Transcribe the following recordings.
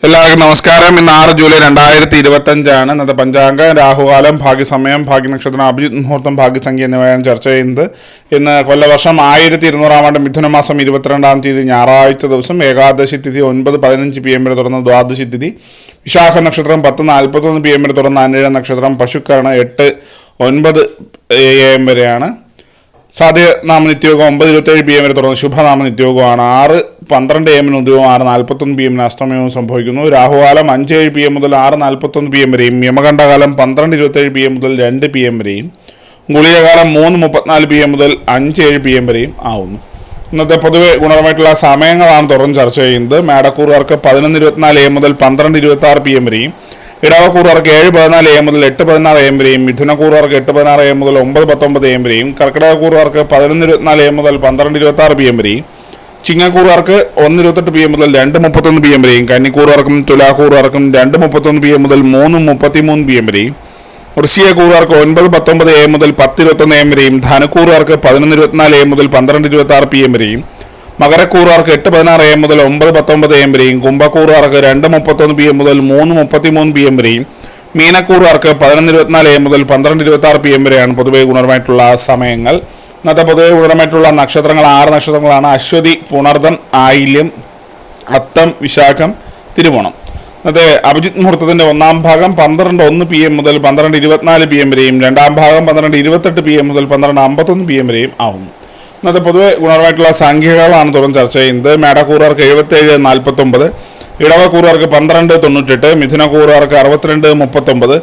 എല്ലാവർക്കും നമസ്കാരം. ഇന്ന് 6 ജൂലൈ 2025 ഇന്നത്തെ പഞ്ചാംഗം, രാഹുകാലം, ഭാഗ്യസമയം, ഭാഗ്യനക്ഷത്രം, അഭിജിത് മുഹൂർത്തം, ഭാഗ്യസംഖ്യ എന്നിവയാണ് ചർച്ച ചെയ്യുന്നത്. ഇന്ന് കൊല്ലവർഷം 1200 മിഥുനമാസം 22-ാം തീയതി ഞായറാഴ്ച ദിവസം, ഏകാദശി തിഥി 9:15 PM വരെ തുറന്ന ദ്വാദശി തിഥി, വിശാഖ നക്ഷത്രം 10:41 PM വരെ തുറന്ന അനിഴ നക്ഷത്രം, പശുക്കരണം 8-9 AM വരെയാണ്. സാധ്യ നാമനിത്യോഗം 9:27 PM വരെ തുറന്ന ശുഭനാമനിത്യോഗമാണ്. 6:12 AM ഉദ്യോഗം, 6:41 PM അസ്തമയവും സംഭവിക്കുന്നു. രാഹുകാലം 5:07 PM മുതൽ 6:41 PM വരെയും, യമകണ്ഠകാലം 12:27 PM മുതൽ 2 PM വരെയും, ഗുളികകാലം 3:34 PM മുതൽ 5:07 PM വരെയും ആവുന്നു. ഇന്നത്തെ പൊതുവെ ഗുണപരമായിട്ടുള്ള സമയങ്ങളാണ് തുറന്ന് ചർച്ച ചെയ്യുന്നത്. മേടക്കൂറുകാർക്ക് 11:24 AM മുതൽ 12:26 PM വരെയും, ഇടവക്കൂറുകാർക്ക് 7:14 AM മുതൽ 8:16 AM വരെയും, മിഥുനക്കൂറുകാർക്ക് 8:16 AM മുതൽ 9:19 AM വരെയും, കർക്കിടകക്കൂറുകാർക്ക് 11:24 AM മുതൽ 12:26 PM വരെയും, ചിങ്ങക്കൂറുകാർക്ക് 1:28 PM മുതൽ 2:31 PM വരെയും, കന്നിക്കൂറുകാർക്കും തുലാക്കൂറുകാർക്കും 2:31 PM മുതൽ 3:33 PM വരെയും, വൃശ്ചികക്കൂറുകാർക്ക് 9:19 AM മുതൽ 10:21 AM വരെയും, ധനുക്കൂറുകാർക്ക് 11:24 AM മുതൽ 12:26 PM വരെയും, മകരക്കൂറുകാർക്ക് 8:16 AM മുതൽ 9:19 AM വരെയും, കുംഭക്കൂറുകാർക്ക് 2:31 PM മുതൽ 3:33 PM വരെയും, മീനക്കൂറുകാർക്ക് 11:24 AM മുതൽ 12:26 PM വരെയാണ് പൊതുവെ ഗുണപരമായിട്ടുള്ള സമയങ്ങൾ. ഇന്നത്തെ പൊതുവെ ഗുണപരമായിട്ടുള്ള നക്ഷത്രങ്ങൾ 6 നക്ഷത്രങ്ങളാണ്: അശ്വതി, പുണർദം, ആയില്യം, അത്തം, വിശാഖം, തിരുവോണം. ഇന്നത്തെ അഭിജിത് മുഹൂർത്തത്തിന്റെ ഒന്നാം ഭാഗം 12:01 PM മുതൽ 12:24 PM വരെയും, രണ്ടാം ഭാഗം 12:28 PM മുതൽ 12:51 PM വരെയും ആവുന്നു. ഇന്നത്തെ പൊതുവെ ഗുണപരമായിട്ടുള്ള സംഖ്യകളാണ് തുറന്ന് ചർച്ച ചെയ്യുന്നത്. മേടക്കൂറുകാർക്ക് 77:49, ഇടവക്കൂറുകാർക്ക് 12:98, മിഥുനക്കൂറുകാർക്ക് 62:39,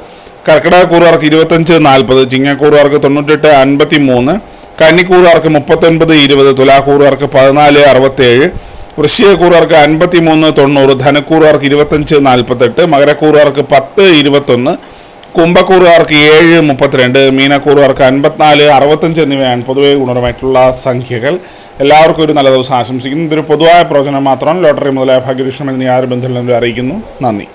കർക്കിടകക്കൂറുകാർക്ക് 25:40, ചിങ്ങക്കൂറുകാർക്ക് 98:53, കന്നിക്കൂറുകാർക്ക് 39:20, തുലാക്കൂറുകാർക്ക് 14:67, വൃശ്ചികക്കൂറുകാർക്ക് 53:90, ധനുക്കൂറുകാർക്ക് 25:48, മകരക്കൂറുകാർക്ക് 10:21, കുംഭക്കൂറുകാർക്ക് 7:32, മീനക്കൂറുകാർക്ക് 54:65 എന്നിവയാണ് പൊതുവെ ഗുണപരമായിട്ടുള്ള സംഖ്യകൾ. എല്ലാവർക്കും ഒരു നല്ല ദിവസം ആശംസിക്കുന്നു. ഇതൊരു പൊതുവായ പ്രവചനം മാത്രമാണ്. ലോട്ടറി മുതലായ ഭാഗ്യദൃഷ്ണം എന്നീ ആര് ബന്ധുക്കളെങ്കിലും അറിയിക്കുന്നു. നന്ദി.